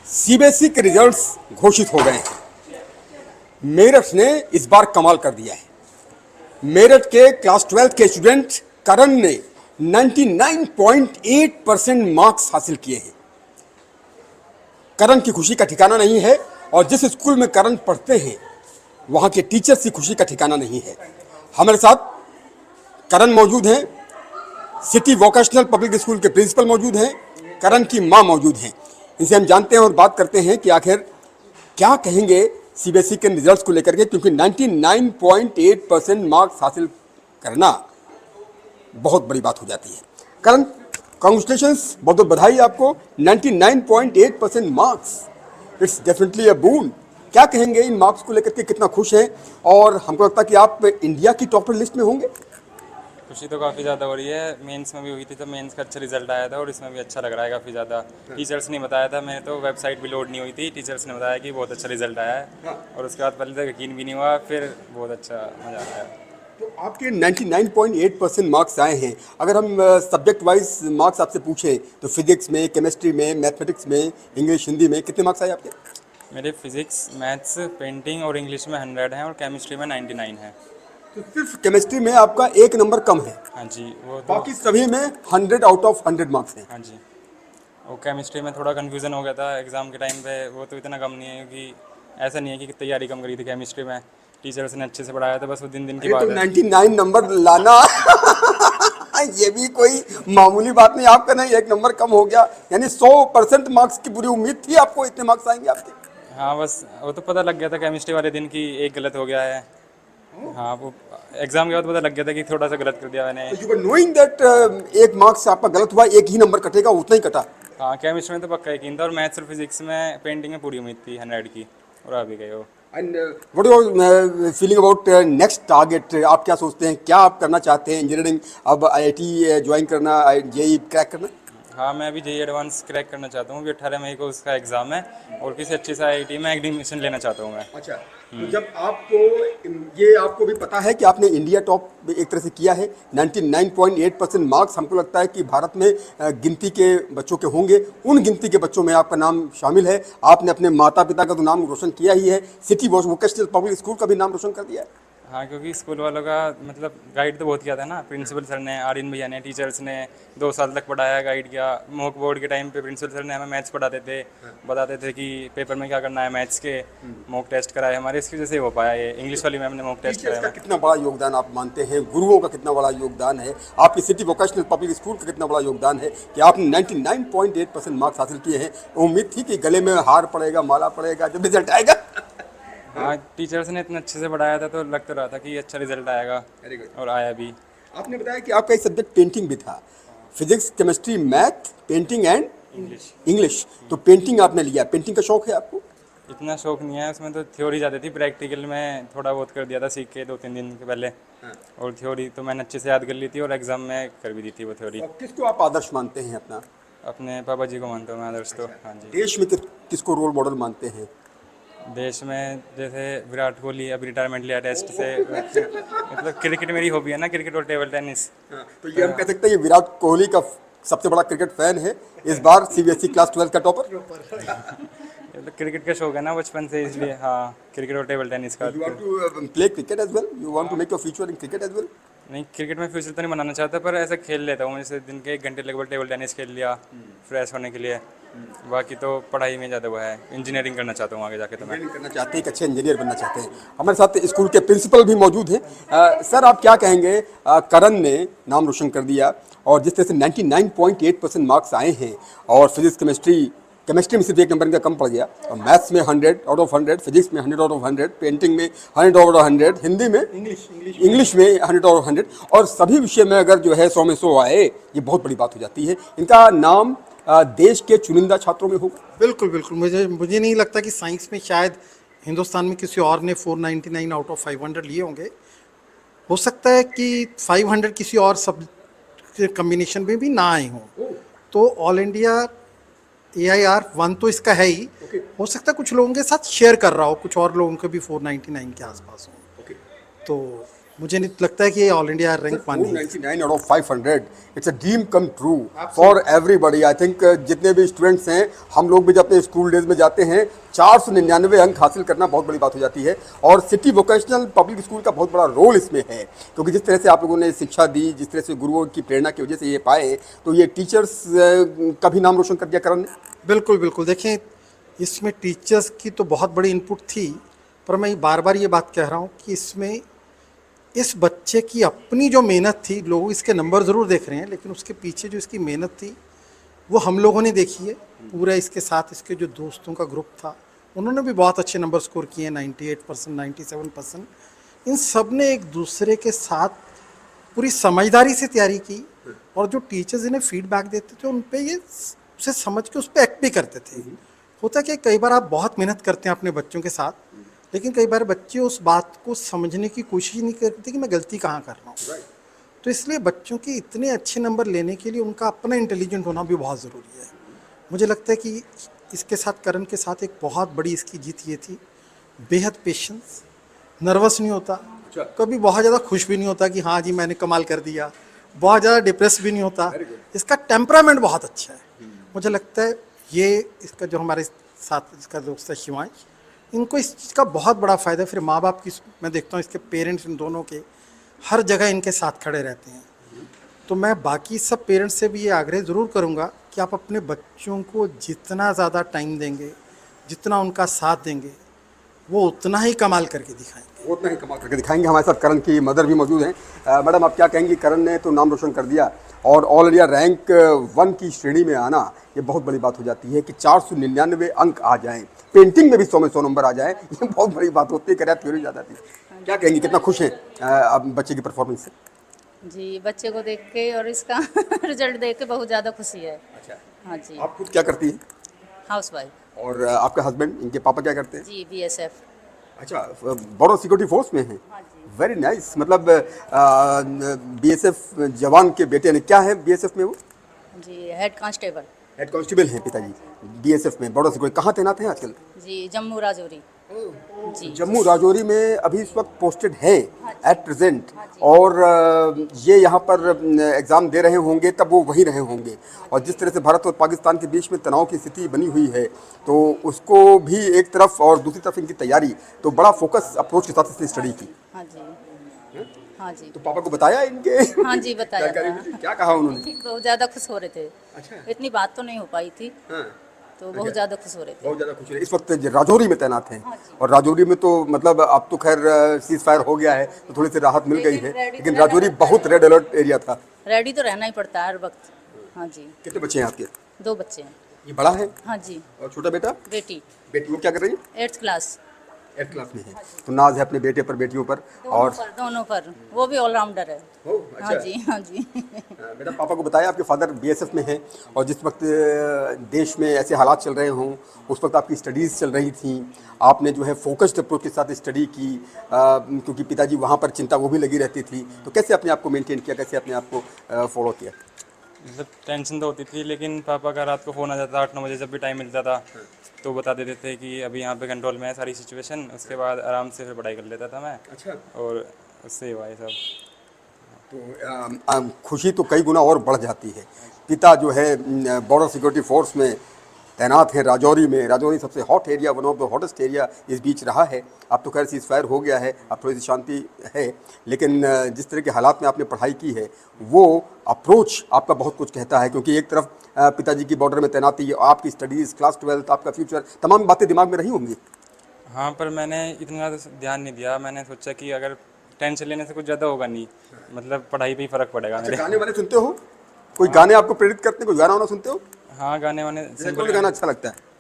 CBSE के results घोषित हो गए हैं। मेरठ ने इस बार कमाल कर दिया है। मेरठ के क्लास 12 के स्टूडेंट करण ने 99.8% मार्क्स हासिल किए हैं। करण की खुशी का ठिकाना नहीं है और जिस स्कूल में करण पढ़ते हैं वहां के टीचर्स की खुशी का ठिकाना नहीं है। हमारे साथ करण मौजूद हैं, सिटी वोकेशनल पब्लिक स्कूल के प्रिंसिपल मौजूद हैं, करण की मां मौजूद हैं। इनसे हम जानते हैं और बात करते हैं कि आखिर क्या कहेंगे सीबीएसई के रिजल्ट्स को लेकर के, क्योंकि 99.8% मार्क्स हासिल करना बहुत बड़ी बात हो जाती है। करण, कांग्रेचुलेशंस, बहुत बहुत बधाई आपको। 99.8% मार्क्स, इट्स डेफिनेटली अ बून। क्या कहेंगे इन मार्क्स को लेकर के, कितना खुश हैं? और हमको लगता है कि आप इंडिया की टॉपर लिस्ट में होंगे। खुशी तो काफ़ी ज़्यादा हो रही है। मेंस में भी हुई थी तो मेंस का अच्छा रिजल्ट आया था और इसमें भी अच्छा लग रहा है काफ़ी ज़्यादा। टीचर्स ने बताया था, मैं तो वेबसाइट भी लोड नहीं हुई थी, टीचर्स ने बताया कि बहुत अच्छा रिजल्ट आया है और उसके बाद पहले तो यकीन भी नहीं हुआ, फिर बहुत अच्छा मज़ा आया। तो आपके 99.8% मार्क्स आए हैं। अगर हम सब्जेक्ट वाइज मार्क्स आपसे पूछें तो फिजिक्स में, केमिस्ट्री में, मैथमेटिक्स में, इंग्लिश, हिंदी में कितने मार्क्स आए आपके? मेरे फिजिक्स, मैथ्स, पेंटिंग और इंग्लिश में 100 हैं और केमिस्ट्री में 99 है। तो सिर्फ केमिस्ट्री में आपका एक नंबर कम है, हाँ जी, वो तो बाकी सभी में 100 आउट ऑफ 100 मार्क्स हैं। हाँ जी, वो केमिस्ट्री में थोड़ा कन्फ्यूज़न हो गया था एग्ज़ाम के टाइम पे। वो तो इतना कम नहीं है क्योंकि ऐसा नहीं है कि तैयारी कम करी थी केमिस्ट्री में, टीचर्स ने अच्छे से पढ़ाया था, बस वो दिन दिन की अरे तो बात है। 99 नंबर लाना ये भी कोई मामूली बात नहीं। आपका नहीं, एक नंबर कम हो गया, यानी 100% मार्क्स की पूरी उम्मीद थी आपको, इतने मार्क्स आएंगे आपके। हाँ, बस वो तो पता लग गया था केमिस्ट्री वाले दिन की एक गलत हो गया है। हाँ, वो एग्ज़ाम के बाद पता लग गया था कि थोड़ा सा गलत कर दिया मैंने। तो यू वर नोइंग दैट एक मार्क्स आपका गलत हुआ, एक ही नंबर कटेगा, उतना ही कटा। हाँ, केमिस्ट्री में तो पक्का यकीन था और मैथ्स और फिजिक्स में, पेंटिंग में पूरी उम्मीद थी 100 की और आ भी गए वो। And what your feeling about next target? आप क्या सोचते हैं, क्या आप करना चाहते हैं? इंजीनियरिंग, अब आईआईटी ज्वाइन करना, जेई क्रैक करना? हाँ, मैं अभी जेईई एडवांस क्रैक करना चाहता हूँ। अभी 18 मई को उसका एग्ज़ाम है और किसी अच्छी सी आईआईटी में एडमिशन लेना चाहता हूँ मैं। अच्छा, तो जब आपको ये आपको भी पता है कि आपने इंडिया टॉप एक तरह से किया है, 99.8% मार्क्स, हमको लगता है कि भारत में गिनती के बच्चों के होंगे, उन गिनती के बच्चों में आपका नाम शामिल है। आपने अपने माता पिता का तो नाम रोशन किया ही है, सिटी वोकेशनल पब्लिक स्कूल का भी नाम रोशन कर दिया है। हाँ, क्योंकि स्कूल वालों का मतलब गाइड तो बहुत किया था ना, प्रिंसिपल सर ने, आर्यन भैया ने, टीचर्स ने 2 साल तक पढ़ाया, गाइड किया। मॉक बोर्ड के टाइम पे प्रिंसिपल सर ने हमें मैथ्स पढ़ाते थे, बताते थे कि पेपर में क्या करना है मैथ्स के। मॉक टेस्ट कराए हमारे, इसकी वजह से हो पाया ये। इंग्लिश वाली मैम ने मॉक टेस्ट टीचर्स का कराया। कितना बड़ा योगदान आप मानते हैं, गुरुओं का कितना बड़ा योगदान है, आपकी सिटी वोकेशनल पब्लिक स्कूल का कितना बड़ा योगदान है कि आपने 99.8% मार्क्स हासिल किए हैं? उम्मीद थी कि गले में हार पड़ेगा, माला पड़ेगा जब रिजल्ट आएगा। हाँ, टीचर्स ने इतना अच्छे से पढ़ाया था तो लग तो रहा था कि अच्छा रिजल्ट आएगा वेरी गुड। और आया भी। आपने बताया कि आपका एक सब्जेक्ट पेंटिंग भी था, physics, chemistry, math, painting and English English. तो पेंटिंग आपने लिया, पेंटिंग का शौक है आपको? इतना शौक नहीं है, उसमें तो थ्योरी ज़्यादा थी, प्रैक्टिकल में थोड़ा बहुत कर दिया था सीख के 2-3 दिन के पहले। और थ्योरी तो मैंने अच्छे से याद कर ली थी और एग्ज़ाम में कर भी दी थी वो थ्योरी। और किसको आप आदर्श मानते हैं अपना? अपने पापा जी को मानता हूँ मैं आदर्श तो। हाँ जी। देश में किसको रोल मॉडल मानते हैं? देश में जैसे विराट कोहली अभी रिटायरमेंट लिया टेस्ट से, मतलब क्रिकेट मेरी हॉबी है ना, क्रिकेट और टेबल टेनिस। तो ये हम कह सकते हैं ये विराट कोहली का सबसे बड़ा क्रिकेट फैन है, इस बार सीबीएसई क्लास 12 का टॉपर। मतलब क्रिकेट का शौक है ना बचपन से, इसलिए। हाँ, क्रिकेट और टेबल टेनिस का। You want to play cricket as well, you want to make your future in cricket as well? नहीं, क्रिकेट में फ्यूचर तो नहीं बनाना चाहता, पर ऐसा खेल लेता हूँ। जैसे दिन के 1 घंटे लगभग टेबल टेनिस खेल लिया फ्रेश होने के लिए। बाकी तो पढ़ाई में ज़्यादा वो है, इंजीनियरिंग करना चाहता हूँ आगे जाके तो मैं। इंजीनियरिंग करना चाहते हैं, एक अच्छे इंजीनियर बनना चाहते हैं। हमारे साथ स्कूल के प्रिंसिपल भी मौजूद हैं। सर, आप क्या कहेंगे? करण ने नाम रोशन कर दिया और जिस तरह से 99.8% मार्क्स आए हैं, और फिजिक्स, केमिस्ट्री में सिर्फ एक नंबर इनका कम पड़ गया, और मैथ्स में 100 आउट ऑफ 100, फिजिक्स में 100 आउट ऑफ 100, पेंटिंग में 100 आउट ऑफ 100, हिंदी में, इंग्लिश में 100 आउट ऑफ 100, और सभी विषय में अगर जो है 100 में 100 आए, ये बहुत बड़ी बात हो जाती है। इनका नाम देश के चुनिंदा छात्रों में होगा। बिल्कुल बिल्कुल, मुझे नहीं लगता कि साइंस में शायद हिंदुस्तान में किसी और ने 499 आउट ऑफ 500 लिए होंगे। हो सकता है कि 500 किसी और सब कम्बिनेशन में भी ना आए हों। तो ऑल इंडिया AIR 1 तो इसका है ही। हो सकता है कुछ लोगों के साथ शेयर कर रहा हो, कुछ और लोगों के भी 499 के आसपास हों। तो मुझे नहीं लगता है कि ये ऑल इंडिया रैंक पानी है। 499 out of 500 it's a dream come true for everybody. I think जितने भी स्टूडेंट्स हैं, हम लोग भी जब अपने स्कूल डेज में जाते हैं 499 अंक हासिल करना बहुत बड़ी बात हो जाती है। और सिटी वोकेशनल पब्लिक स्कूल का बहुत बड़ा रोल इसमें है, क्योंकि जिस तरह से आप लोगों ने शिक्षा दी, जिस तरह से गुरुओं की प्रेरणा की वजह से ये पाए, तो ये टीचर्स का भी नाम रोशन कर दिया करण ने। बिल्कुल बिल्कुल, देखें इसमें टीचर्स की तो बहुत बड़ी इनपुट थी, पर मैं बार बार ये बात कह रहा हूँ कि इसमें इस बच्चे की अपनी जो मेहनत थी, लोग इसके नंबर ज़रूर देख रहे हैं, लेकिन उसके पीछे जो इसकी मेहनत थी वो हम लोगों ने देखी है। पूरा इसके साथ इसके जो दोस्तों का ग्रुप था, उन्होंने भी बहुत अच्छे नंबर स्कोर किए, 98%, 97%। इन सब ने एक दूसरे के साथ पूरी समझदारी से तैयारी की, और जो टीचर्स इन्हें फीडबैक देते थे उन पे ये उसे समझ के उस पर एक्ट भी करते थे। होता कि कई बार आप बहुत मेहनत करते हैं अपने बच्चों के साथ, लेकिन कई बार बच्चे उस बात को समझने की कोशिश नहीं करते कि मैं गलती कहाँ कर रहा हूँ। तो इसलिए बच्चों के इतने अच्छे नंबर लेने के लिए उनका अपना इंटेलिजेंट होना भी बहुत ज़रूरी है। मुझे लगता है कि इसके साथ, करण के साथ, एक बहुत बड़ी इसकी जीत ये थी, बेहद पेशेंस, नर्वस नहीं होता, कभी बहुत ज़्यादा खुश भी नहीं होता कि हाँ जी मैंने कमाल कर दिया, बहुत ज़्यादा डिप्रेस भी नहीं होता। इसका टेम्परामेंट बहुत अच्छा है। मुझे लगता है ये इसका जो हमारे साथ इसका दोस्त है शिवांश, इनको इस चीज़ का बहुत बड़ा फ़ायदा। फिर माँ बाप की, मैं देखता हूँ इसके पेरेंट्स इन दोनों के हर जगह इनके साथ खड़े रहते हैं। तो मैं बाकी सब पेरेंट्स से भी ये आग्रह ज़रूर करूँगा कि आप अपने बच्चों को जितना ज़्यादा टाइम देंगे, जितना उनका साथ देंगे, वो उतना ही कमाल करके दिखाएंगे। उतना ही कमाल करके दिखाएंगे। हमारे साथ करण की मदर भी मौजूद हैं। मैडम, आप क्या कहेंगी? करण ने तो नाम रोशन कर दिया, और ऑल इंडिया रैंक 1 की श्रेणी में आना ये बहुत बड़ी बात हो जाती है कि 499 अंक आ जाएं, पेंटिंग में भी 100 में 100 नंबर आ जाएं, ये बहुत बड़ी बात होती है। करियर थ्योरी ज़्यादा थी। क्या कहेंगी, कितना खुश हैं आप बच्चे की परफॉर्मेंस से? जी, बच्चे को देख के और इसका रिजल्ट देख के बहुत ज़्यादा खुशी है। अच्छा, हाँ जी, आप खुद क्या करती हैं? Housewife. और आपके हस्बैंड, इनके पापा क्या करते हैं? जी, BSF। अच्छा, बॉर्डर सिक्योरिटी फोर्स में हैं। हाँ जी। Very nice. मतलब BSF जवान के बेटे ने, क्या है BSF में वो? जी, हेड कांस्टेबल। हेड कांस्टेबल हैं पिताजी BSF में, बॉर्डर सिक्योरिटी। कहाँ तैनात हैं आजकल? जी, जम्मू राजौरी। जी, जम्मू राजौरी में अभी इस वक्त पोस्टेड है एट प्रेजेंट। हाँ जी। और ये यहाँ पर एग्ज़ाम दे रहे होंगे, तब वो वहीं रहे होंगे। और जिस तरह से भारत और पाकिस्तान के बीच में तनाव की स्थिति बनी हुई है, तो उसको भी एक तरफ और दूसरी तरफ इनकी तैयारी, तो बड़ा फोकस अप्रोच के साथ इसने स्टडी की। हाँ जी, हाँ जी। तो पापा को बताया इनके? हाँ जी, बताया जानकारी था। मिली? क्या कहा उन्होंने? बहुत ज़्यादा खुश हो रहे थे। अच्छा, इतनी बात तो नहीं हो पाई थी, हाँ, तो बहुत ज़्यादा खुश हो रहे थे। बहुत ज़्यादा खुश है। इस वक्त राजौरी में तैनात हैं, हाँ जी। और राजौरी में तो मतलब अब तो खैर सीज फायर हो गया है, तो थोड़ी सी राहत मिल गई है, लेकिन राजौरी बहुत रेड अलर्ट एरिया था। रेडी तो रहना ही पड़ता है हर वक्त। हाँ जी, कितने बच्चे हैं आपके? 2 बच्चे हैं। ये बड़ा है, हाँ जी, और छोटा बेटा? बेटी बेटी वो क्या कर रही है? 8th class. 8th क्लास में है। तो नाज है अपने बेटे पर, बेटियों पर। और दोनों पर वो भी ऑलराउंडर है। हो, हाँ जी, हाँ जी। बेटा, पापा को बताया आपके फादर BSF में हैं, और जिस वक्त देश में ऐसे हालात चल रहे हों, उस वक्त आपकी स्टडीज़ चल रही थी, आपने जो है फोकस्ड अप्रोच के साथ स्टडी की, क्योंकि पिताजी वहाँ पर चिंता वो भी लगी रहती थी। तो कैसे अपने आप को मेंटेन किया, कैसे अपने आप को फॉलो किया? मतलब टेंशन तो होती थी, लेकिन पापा का रात को फ़ोन आ जाता 8-9 बजे, जब भी टाइम मिलता था तो बता देते थे कि अभी यहाँ पे कंट्रोल में है सारी सिचुएशन। उसके बाद आराम से फिर पढ़ाई कर लेता था मैं, अच्छा, और उससे हुआ ये सब। तो खुशी तो कई गुना और बढ़ जाती है। पिता जो है बॉर्डर सिक्योरिटी फोर्स में तैनात हैं राजौरी में। राजौरी सबसे hot area, one of the hottest area इस बीच रहा है। अब तो खैर सीज फायर हो गया है, अब थोड़ी सी शांति है, लेकिन जिस तरह के हालात में आपने पढ़ाई की है, वो अप्रोच आपका बहुत कुछ कहता है। क्योंकि एक तरफ पिताजी की बॉर्डर में तैनाती, आपकी स्टडीज़, क्लास 12, आपका फ्यूचर, तमाम बातें दिमाग में रही होंगी। हाँ, पर मैंने इतना ज़्यादा ध्यान नहीं दिया। मैंने सोचा कि अगर टेंशन लेने से कुछ ज़्यादा होगा नहीं, मतलब पढ़ाई पे ही फ़र्क पड़ेगा मेरे। गाने वाने सुनते हो? कोई गाने आपको प्रेरित करते हैं? कोई गाना वाना सुनते हो? हाँ, गाने वाने कौन गाना अच्छा लगता है?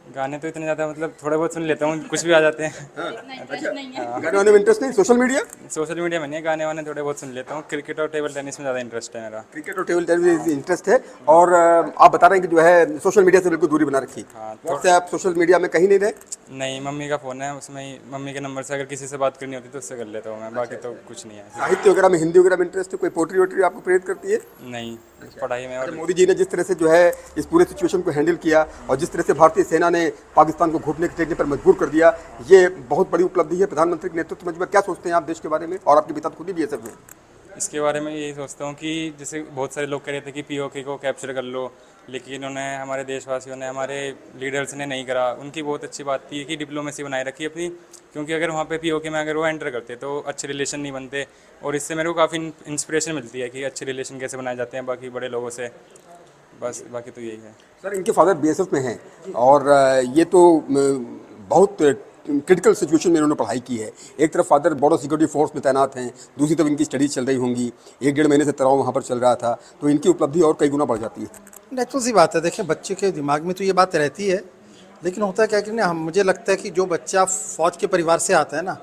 गाने तो इतने ज़्यादा, मतलब थोड़े बहुत सुन लेता हूँ, कुछ भी आ जाते हैं। गाने वाने में इंटरेस्ट नहीं? Social media? सोशल मीडिया में नहीं है, गाने वाने थोड़े बहुत सुन लेता हूँ। क्रिकेट और टेबल टेनिस में ज़्यादा इंटरेस्ट है मेरा। क्रिकेट और टेबल टेनिस इंटरेस्ट है। और आप बता रहे हैं कि जो है सोशल मीडिया से बिल्कुल दूरी बना रखी। हाँ, व्हाट्सएप, सोशल मीडिया में कहीं नहीं रहे? नहीं, मम्मी का फ़ोन है, उसमें ही मम्मी के नंबर से अगर किसी से बात करनी होती तो उससे कर लेता हूँ मैं, बाकी तो कुछ नहीं है। साहित्य वगैरह में, हिंदी वगैरह में इंटरेस्ट है? कोई पोट्री वोट्री आपको प्रेरित करती है? नहीं, पढ़ाई में। और मोदी जी ने जिस तरह से जो है इस पूरे सिचुएशन को हैंडल किया, और जिस तरह से भारतीय सेना ने पाकिस्तान को घुटने टेकने पर मजबूर कर दिया, ये बहुत बड़ी उपलब्धि है प्रधानमंत्री के नेतृत्व में। क्या सोचते हैं आप देश के बारे में, और आपके पिता तो खुद ही बीएसएफ में हैं। इसके बारे में यही सोचता हूँ कि जैसे बहुत सारे लोग कह रहे थे कि पीओके को कैप्चर कर लो, लेकिन उन्हें हमारे देशवासियों ने, हमारे लीडर्स ने नहीं करा। उनकी बहुत अच्छी बात थी कि डिप्लोमेसी बनाए रखी अपनी, क्योंकि अगर वहाँ पे पीओके में अगर वो एंटर करते तो अच्छे रिलेशन नहीं बनते, और इससे मेरे को काफ़ी इंस्पिरेशन मिलती है कि अच्छे रिलेशन कैसे बनाए जाते हैं बाकी बड़े लोगों से। बस बाकी तो यही है। सर, इनके फादर बीएसएफ में हैं, और ये तो बहुत क्रिटिकल सिचुएशन में इन्होंने पढ़ाई की है। एक तरफ फादर बॉर्डर सिक्योरिटी फोर्स में तैनात हैं, दूसरी तरफ इनकी स्टडीज चल रही होंगी, 1-1.5 महीने से तनाव वहाँ पर चल रहा था, तो इनकी उपलब्धि और कई गुना बढ़ जाती है। नेचुरल सी बात है, देखिए बच्चे के दिमाग में तो ये बात रहती है, लेकिन होता क्या कि ना, मुझे लगता है कि जो बच्चा फ़ौज के परिवार से आता है ना,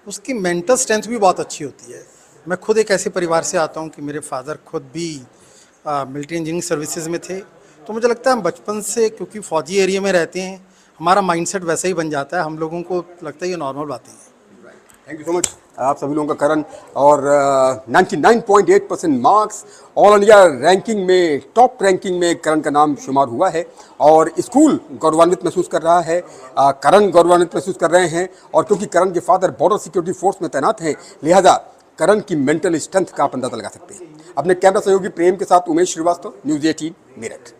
उसकी मेंटल स्ट्रेंथ भी बहुत अच्छी होती है। मैं खुद एक ऐसे परिवार से आता हूँ कि मेरे फादर खुद भी मिलिट्री इंजीनियरिंग सर्विसेज में थे, तो मुझे लगता है हम बचपन से, क्योंकि फ़ौजी एरिया में रहते हैं, हमारा माइंडसेट वैसा ही बन जाता है, हम लोगों को लगता है ये नॉर्मल बातें हैं। थैंक यू सो मच आप सभी लोगों का। करण, और 99.8% मार्क्स, ऑल इंडिया रैंकिंग में, टॉप रैंकिंग में करण का नाम शुमार हुआ है, और स्कूल गौरवान्वित महसूस कर रहा है, करण गौरवान्वित महसूस कर रहे हैं, और क्योंकि करण के फादर बॉर्डर सिक्योरिटी फोर्स में तैनात हैं, लिहाजा करण की मेंटल स्ट्रेंथ का आप अंदाजा लगा सकते हैं। अपने कैमरा सहयोगी प्रेम के साथ उमेश श्रीवास्तव, न्यूज़ 18 मेरठ।